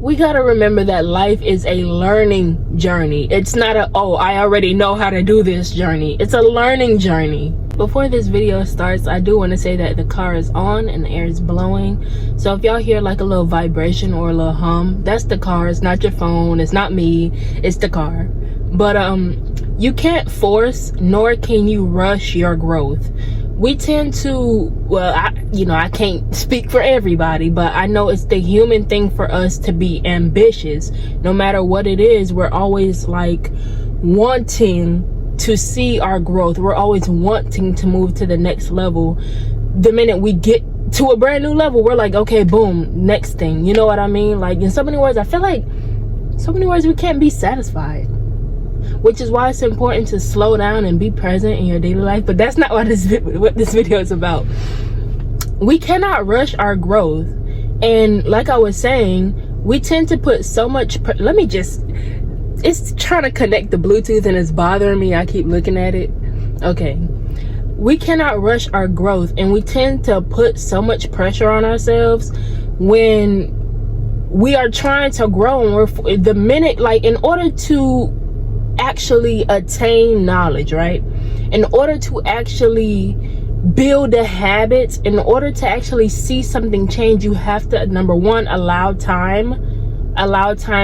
we got to remember that life is a learning journey. It's not a, oh, I already know how to do this journey. It's a learning journey. Before this video starts, I do want to say that the car is on and the air is blowing. So if y'all hear like a little vibration or a little hum, that's the car. It's not your phone. It's not me. It's the car. But you can't force nor can you rush your growth. We tend to, well, I can't speak for everybody, but I know it's the human thing for us to be ambitious. No matter what it is, we're always like wanting to see our growth. We're always wanting to move to the next level. The minute we get to a brand new level, we're like, okay, boom, next thing. You know what I mean? Like, in so many words, I feel like so many words we can't be satisfied. Which is why it's important to slow down and be present in your daily life. But that's not what this video is about. We cannot rush our growth. And like I was saying, we tend to put so much, it's trying to connect the Bluetooth and it's bothering me. I keep looking at it. Okay. We cannot rush our growth, and we tend to put so much pressure on ourselves when we are trying to grow. And the minute, like, in order to actually attain knowledge, right, in order to actually build the habits, in order to actually see something change, you have to, number one, allow time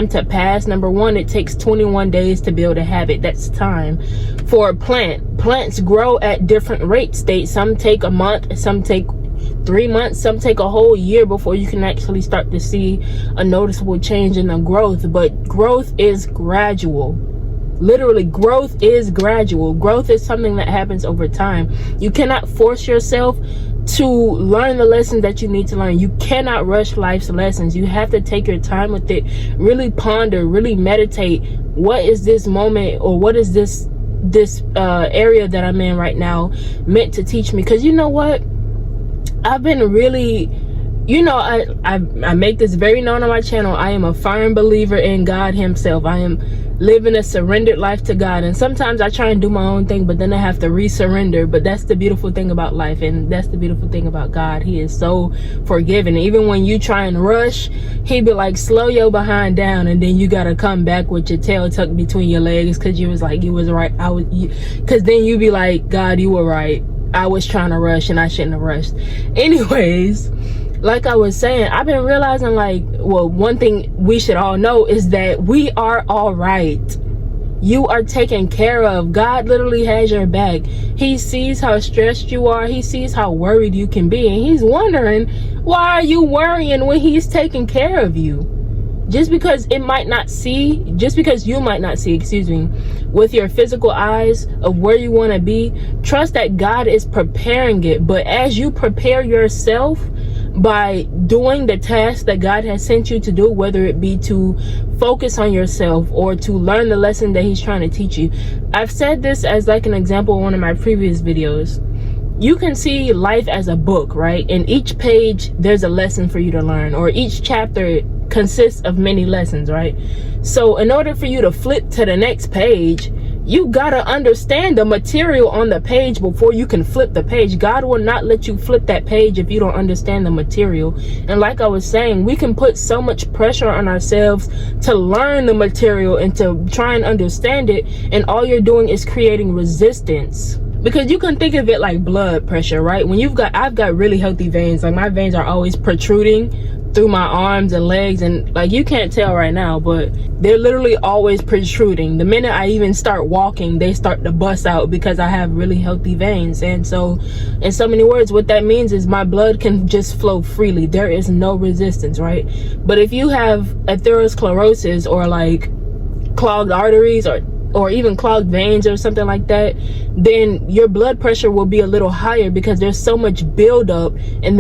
to pass. Number one, it takes 21 days to build a habit. That's time. For a plants grow at different rates. Some take a month, some take 3 months, some take a whole year before you can actually start to see a noticeable change in the growth. But growth is gradual. Literally, growth is gradual. Growth is something that happens over time. You cannot force yourself to learn the lessons that you need to learn. You cannot rush life's lessons. You have to take your time with it. Really ponder, really meditate. What is this moment, or what is this area that I'm in right now meant to teach me? Because you know what? I've been really, I make this very known on my channel. I am a firm believer in God himself. I am living a surrendered life to God, and sometimes I try and do my own thing, but then I have to re-surrender. But that's the beautiful thing about life, and that's the beautiful thing about God. He is so forgiving. Even when you try and rush, he be like, slow your behind down, and then you gotta come back with your tail tucked between your legs, because you was like, you was right, because then you be like, God, you were right, I was trying to rush and I shouldn't have rushed. Anyways, like I was saying, I've been realizing, like, well, one thing we should all know is that we are all right. You are taken care of. God literally has your back. He sees how stressed you are. He sees how worried you can be. And he's wondering, why are you worrying when he's taking care of you? Just because you might not see, with your physical eyes of where you want to be, trust that God is preparing it. But as you prepare yourself by doing the task that God has sent you to do, whether it be to focus on yourself or to learn the lesson that he's trying to teach you. I've said this as like an example in one of my previous videos. You can see life as a book, right? In each page, there's a lesson for you to learn, or each chapter consists of many lessons, right? So in order for you to flip to the next page, you gotta understand the material on the page before you can flip the page. God will not let you flip that page if you don't understand the material. And like I was saying, we can put so much pressure on ourselves to learn the material and to try and understand it, and all you're doing is creating resistance. Because you can think of it like blood pressure, right? When I've got really healthy veins. Like, my veins are always protruding through my arms and legs, and like, you can't tell right now, but they're literally always protruding. The minute I even start walking, they start to bust out because I have really healthy veins. And so, in so many words, what that means is my blood can just flow freely. There is no resistance, right? But if you have atherosclerosis, or like clogged arteries, or even clogged veins or something like that, then your blood pressure will be a little higher, because there's so much buildup, and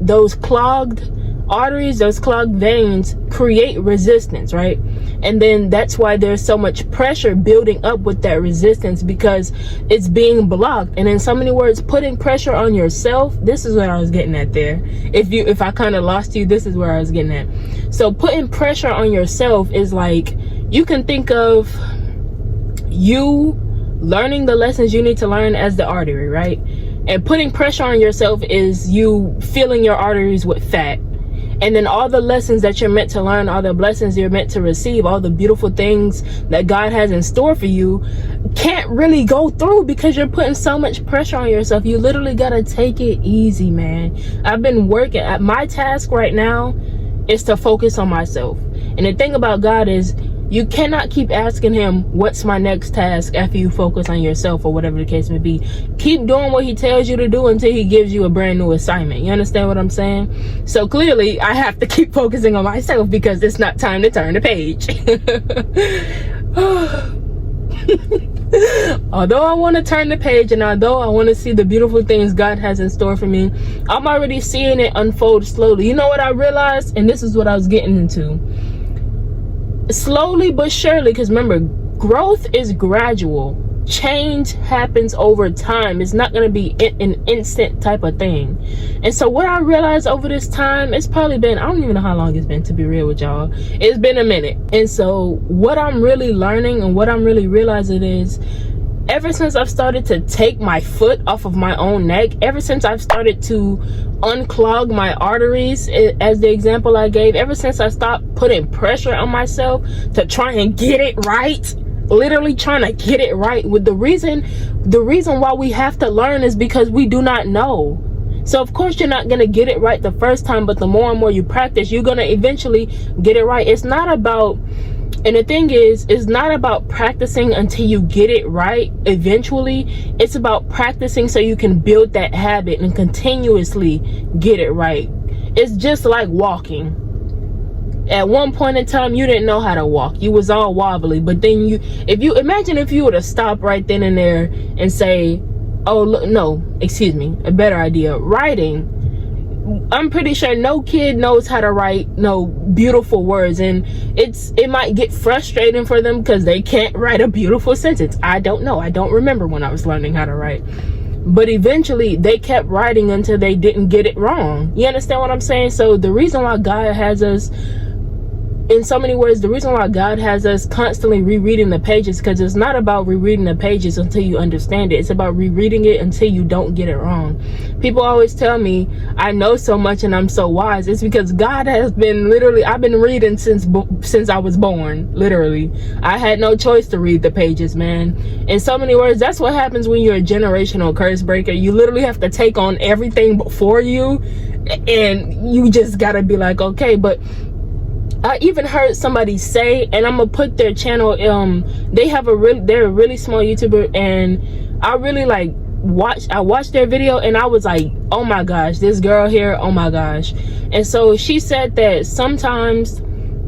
those clogged arteries, those clogged veins create resistance, right? And then that's why there's so much pressure building up with that resistance, because it's being blocked. And in so many words, putting pressure on yourself, this is what I was getting at there. If I kind of lost you, this is where I was getting at. So putting pressure on yourself is like, you can think of you learning the lessons you need to learn as the artery, right? And putting pressure on yourself is you filling your arteries with fat. And then all the lessons that you're meant to learn, all the blessings you're meant to receive, all the beautiful things that God has in store for you can't really go through because you're putting so much pressure on yourself. You literally gotta take it easy, man. I've been working at my task right now is to focus on myself. And the thing about God is you cannot keep asking him, what's my next task, after you focus on yourself, or whatever the case may be. Keep doing what he tells you to do until he gives you a brand new assignment. You understand what I'm saying? So clearly I have to keep focusing on myself because it's not time to turn the page. Although I want to turn the page, and although I want to see the beautiful things God has in store for me, I'm already seeing it unfold slowly. You know what I realized? And this is what I was getting into. Slowly but surely, because remember, growth is gradual. Change happens over time. It's not going to be an instant type of thing. And so what I realized over this time, it's probably been, I don't even know how long it's been, to be real with y'all. It's been a minute. And so what I'm really learning and what I'm really realizing is, ever since I've started to take my foot off of my own neck, ever since I've started to unclog my arteries, as the example I gave, ever since I stopped putting pressure on myself to try and get it right, literally trying to get it right, with the reason why we have to learn is because we do not know. So of course you're not going to get it right the first time, but the more and more you practice, you're going to eventually get it right. It's not about, and the thing is, it's not about practicing until you get it right eventually. It's about practicing so you can build that habit and continuously get it right. It's just like walking. At one point in time, you didn't know how to walk. You was all wobbly. But then imagine if you were to stop right then and there and say, oh, look, no, excuse me, a better idea. Writing. I'm pretty sure no kid knows how to write no beautiful words, and it might get frustrating for them because they can't write a beautiful sentence. I don't know. I don't remember when I was learning how to write. But eventually they kept writing until they didn't get it wrong. You understand what I'm saying? So the reason why God has us, in so many words, the reason why God has us constantly rereading the pages, because it's not about rereading the pages until you understand it. It's about rereading it until you don't get it wrong. People always tell me I know so much and I'm so wise. It's because God has been I've been reading since I was born. Literally, I had no choice to read the pages, man. In so many words, that's what happens when you're a generational curse breaker. You literally have to take on everything before you, and you just gotta be like, okay. But I even heard somebody say, and I'm gonna put their channel, they're a really small YouTuber, and I really watched their video, and I was like, oh my gosh, this girl here, oh my gosh. And so she said that sometimes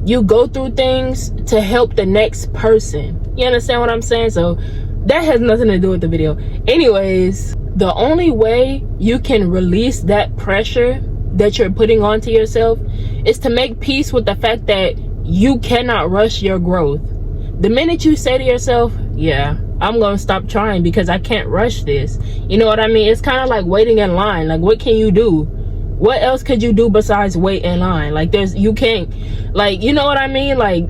you go through things to help the next person. You understand what I'm saying? So that has nothing to do with the video. Anyways, the only way you can release that pressure that you're putting onto yourself is to make peace with the fact that you cannot rush your growth. The minute you say to yourself, yeah, I'm gonna stop trying because I can't rush this, you know what I mean? It's kind of like waiting in line. Like, what can you do? What else could you do besides wait in line? Like, you can't, like, you know what I mean? Like,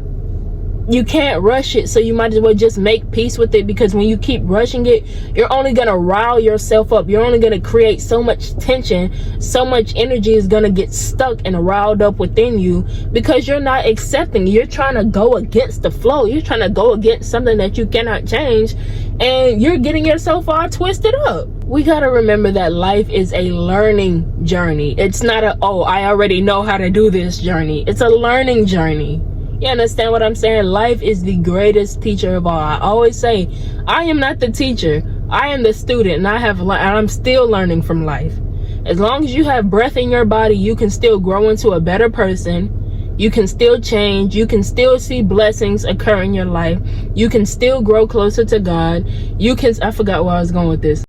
you can't rush it, so you might as well just make peace with it, because when you keep rushing it, you're only gonna rile yourself up. You're only gonna create so much tension, so much energy is gonna get stuck and riled up within you because you're not accepting. You're trying to go against the flow. You're trying to go against something that you cannot change, and you're getting yourself all twisted up. We gotta remember that life is a learning journey. It's not oh, I already know how to do this journey. It's a learning journey. You understand what I'm saying? Life is the greatest teacher of all. I always say, I am not the teacher. I am the student, and I'm still learning from life. As long as you have breath in your body, you can still grow into a better person. You can still change. You can still see blessings occur in your life. You can still grow closer to God. I forgot where I was going with this.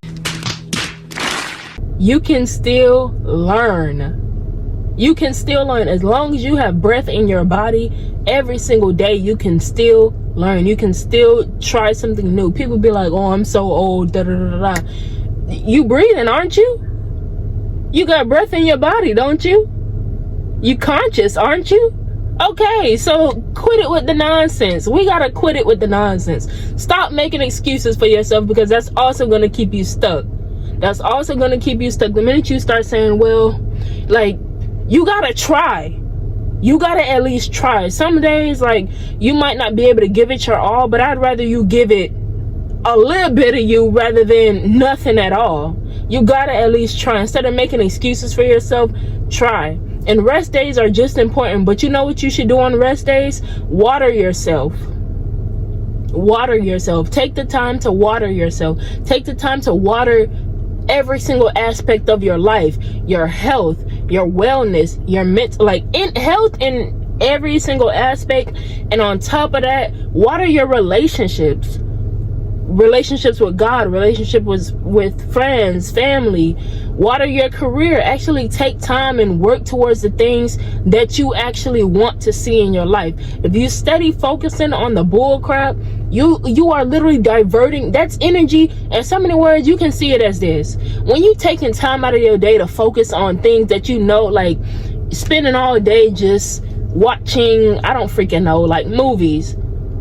You can still learn. You can still learn. As long as you have breath in your body, every single day you can still learn. You can still try something new. People be like, oh, I'm so old, da da da da. You breathing, aren't you? You got breath in your body, don't you? You conscious, aren't you? Okay, so quit it with the nonsense. We gotta quit it with the nonsense. Stop making excuses for yourself, because that's also gonna keep you stuck. That's also gonna keep you stuck. The minute you start saying, well, like, You gotta try. You gotta at least try. Some days, like, you might not be able to give it your all, but I'd rather you give it a little bit of you rather than nothing at all. You gotta at least try. Instead of making excuses for yourself, try. And rest days are just important, but you know what you should do on rest days? Water yourself. Water yourself. Take the time to water yourself. Take the time to water every single aspect of your life, your health, your wellness, your mental, like in health in every single aspect. And on top of that, water your relationships with God, relationships with friends, family. Water your career. Actually take time and work towards the things that you actually want to see in your life. If you steady focusing on the bull crap, you are literally diverting. That's energy. In so many words, you can see it as this: when you taking time out of your day to focus on things that you know, like spending all day just watching, I don't freaking know, like movies.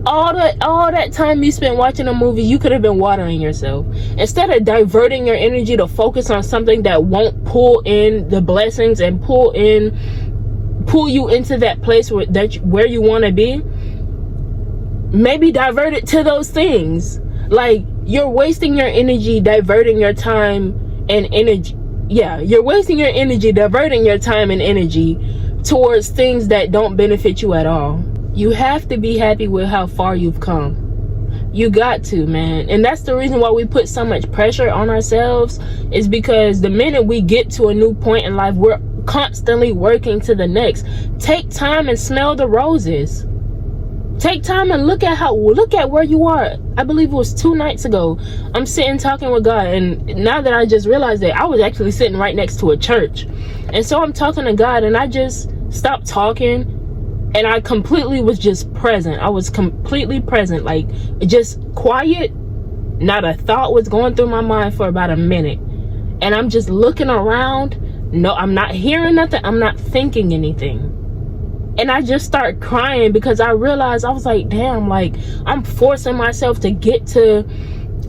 All that time you spent watching a movie, you could have been watering yourself. Instead of diverting your energy to focus on something that won't pull in the blessings and pull you into that place where you want to be, maybe divert it to those things. Like, you're wasting your energy diverting your time and energy. Yeah, you're wasting your energy diverting your time and energy towards things that don't benefit you at all. You have to be happy with how far you've come. You got to, man. And that's the reason why we put so much pressure on ourselves, is because the minute we get to a new point in life, we're constantly working to the next. Take time and smell the roses. Take time and look at where you are. I believe it was 2 nights ago. I'm sitting talking with God, and now that I just realized that, I was actually sitting right next to a church. And so I'm talking to God, and I just stopped talking. And I completely was just present. I was completely present, like just quiet. Not a thought was going through my mind for about a minute. And I'm just looking around. No, I'm not hearing nothing. I'm not thinking anything. And I just start crying because I realized, I was like, damn, like I'm forcing myself to get to,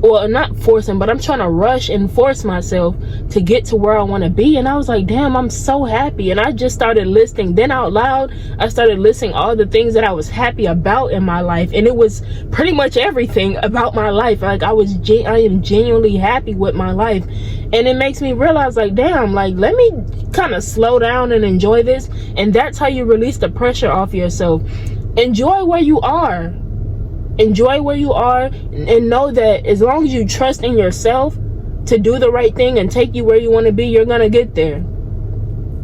well, not forcing, but I'm trying to rush and force myself to get to where I want to be. And I was like, damn, I'm so happy. And I just started listing. Then out loud, I started listing all the things that I was happy about in my life. And it was pretty much everything about my life. Like I am genuinely happy with my life. And it makes me realize, like, damn, like, let me kind of slow down and enjoy this. And that's how you release the pressure off yourself. Enjoy where you are. Enjoy where you are, and know that as long as you trust in yourself to do the right thing and take you where you want to be, you're going to get there.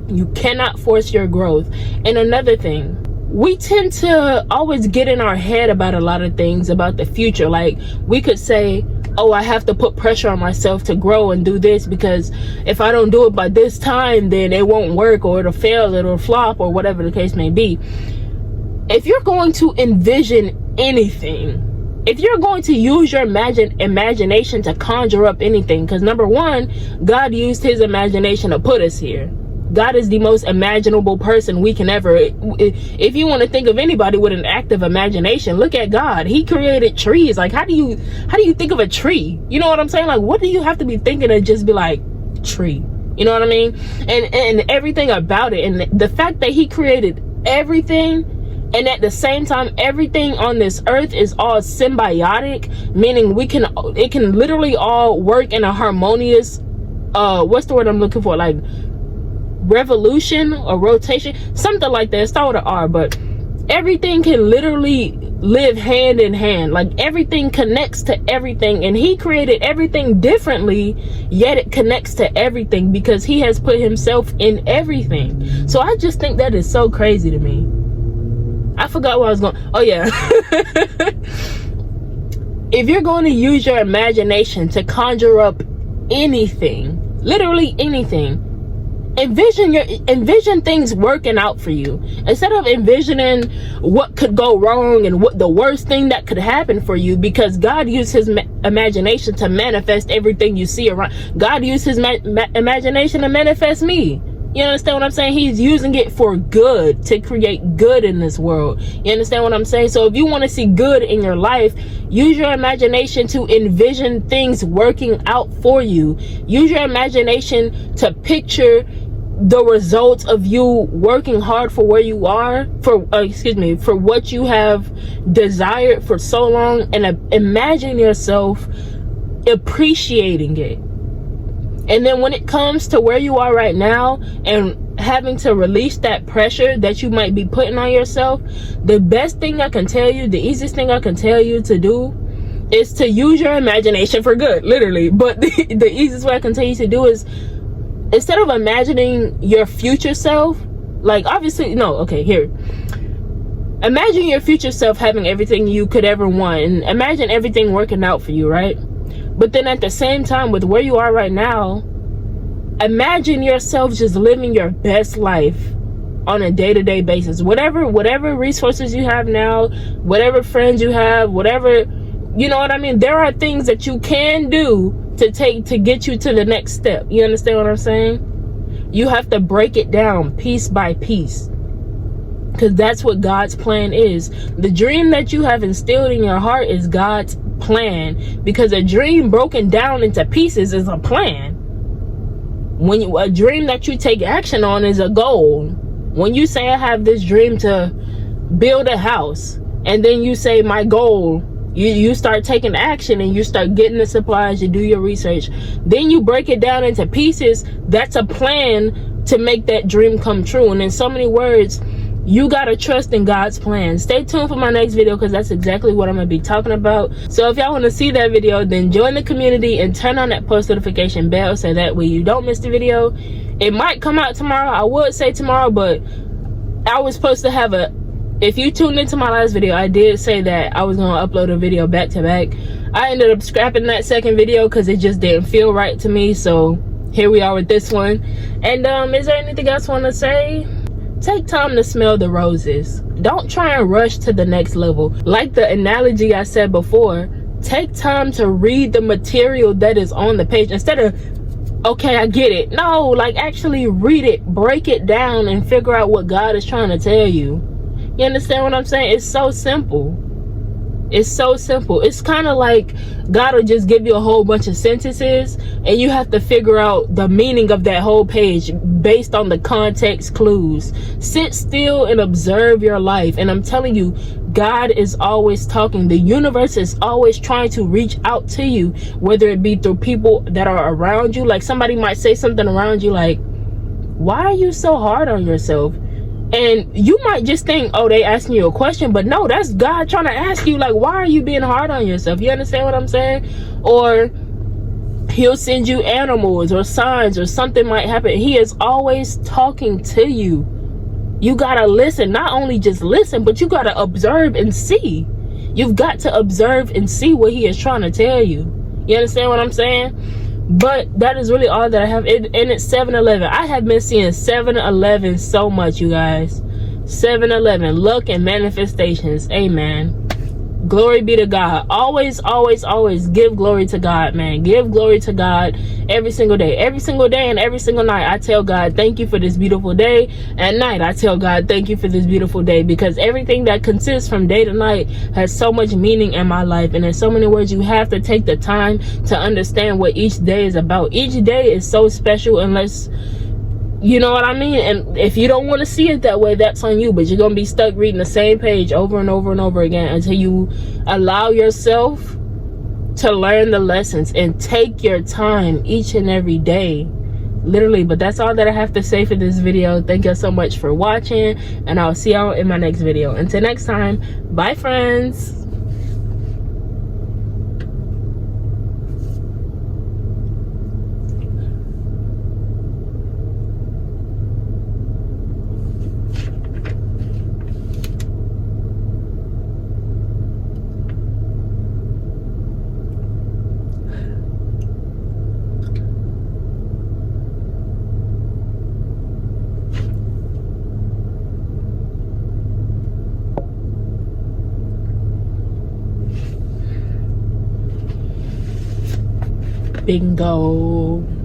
You cannot force your growth. And another thing, we tend to always get in our head about a lot of things, about the future. Like, we could say, oh, I have to put pressure on myself to grow and do this, because if I don't do it by this time, then it won't work, or it'll fail, it'll flop, or whatever the case may be. If you're going to envision anything, if you're going to use your imagination to conjure up anything, because number one, God used his imagination to put us here. God is the most imaginable person we can ever, if you want to think of anybody with an active imagination, look at God. He created trees. Like, how do you think of a tree? You know what I'm saying? Like, what do you have to be thinking to just be like, tree? You know what I mean? And everything about it, and the fact that he created everything, and at the same time, everything on this earth is all symbiotic, meaning it can literally all work in a harmonious, what's the word I'm looking for? Like revolution or rotation, something like that. It starts with an R, but everything can literally live hand in hand. Like, everything connects to everything, and he created everything differently, yet it connects to everything because he has put himself in everything. So I just think that is so crazy to me. I forgot where I was going. Oh yeah. If you're going to use your imagination to conjure up anything, literally anything, envision things working out for you, instead of envisioning what could go wrong and what the worst thing that could happen for you, because God used his imagination to manifest everything you see around. God used his imagination to manifest me. You understand what I'm saying? He's using it for good, to create good in this world. You understand what I'm saying? So if you want to see good in your life, use your imagination to envision things working out for you. Use your imagination to picture the results of you working hard for where you are, for what you have desired for so long, and imagine yourself appreciating it. And then when it comes to where you are right now and having to release that pressure that you might be putting on yourself, the best thing I can tell you, the easiest thing I can tell you to do is to use your imagination for good, literally. But the easiest way I can tell you to do is, instead of imagining your future self, like, obviously, no, okay, here. Imagine your future self having everything you could ever want, and imagine everything working out for you, right? But then at the same time, with where you are right now, imagine yourself just living your best life on a day-to-day basis. Whatever resources you have now, whatever friends you have, whatever, you know what I mean? There are things that you can do to get you to the next step. You understand what I'm saying? You have to break it down piece by piece, because that's what God's plan is. The dream that you have instilled in your heart is God's plan, because a dream broken down into pieces is a plan. A dream that you take action on is a goal. When you say, I have this dream to build a house, and then you say, my goal, you start taking action and you start getting the supplies, you do your research, then you break it down into pieces. That's a plan to make that dream come true. And in so many words, you gotta trust in God's plan. Stay tuned for my next video, because that's exactly what I'm gonna be talking about. So if y'all want to see that video, then join the community and turn on that post notification bell, so that way you don't miss the video. It might come out tomorrow. I would say tomorrow, but I was supposed to have if you tuned into my last video, I did say that I was gonna upload a video back to back. I ended up scrapping that second video because it just didn't feel right to me. So here we are with this one. And is there anything else I want to say? Take time to smell the roses. Don't try and rush to the next level. Like the analogy I said before, take time to read the material that is on the page, instead of, okay, I get it. No, like, actually read it, break it down, and figure out what God is trying to tell you. You understand what I'm saying? It's so simple. It's so simple. It's kind of like God will just give you a whole bunch of sentences, and you have to figure out the meaning of that whole page based on the context clues. Sit still and observe your life. And I'm telling you, God is always talking. The universe is always trying to reach out to you, whether it be through people that are around you. Like, somebody might say something around you like, why are you so hard on yourself? And you might just think, oh, they asking you a question, but no, that's God trying to ask you, like, why are you being hard on yourself? You understand what I'm saying? Or he'll send you animals or signs, or something might happen. He is always talking to you. You gotta listen. Not only just listen, but you gotta observe and see. You've got to observe and see what he is trying to tell you. You understand what I'm saying? But that is really all that I have. And it's 7-Eleven. I have been seeing 7-Eleven so much, you guys. 7-Eleven, luck and manifestations. Amen. Glory be to God. Always, always, always give glory to God, man. Give glory to God every single day. Every single day and every single night, I tell God, thank you for this beautiful day. At night, I tell God, thank you for this beautiful day. Because everything that consists from day to night has so much meaning in my life. And in so many words, you have to take the time to understand what each day is about. Each day is so special, unless... you know what I mean? And if you don't want to see it that way, that's on you. But you're going to be stuck reading the same page over and over and over again until you allow yourself to learn the lessons and take your time each and every day. Literally. But that's all that I have to say for this video. Thank you so much for watching, and I'll see y'all in my next video. Until next time, bye, friends. Bingo.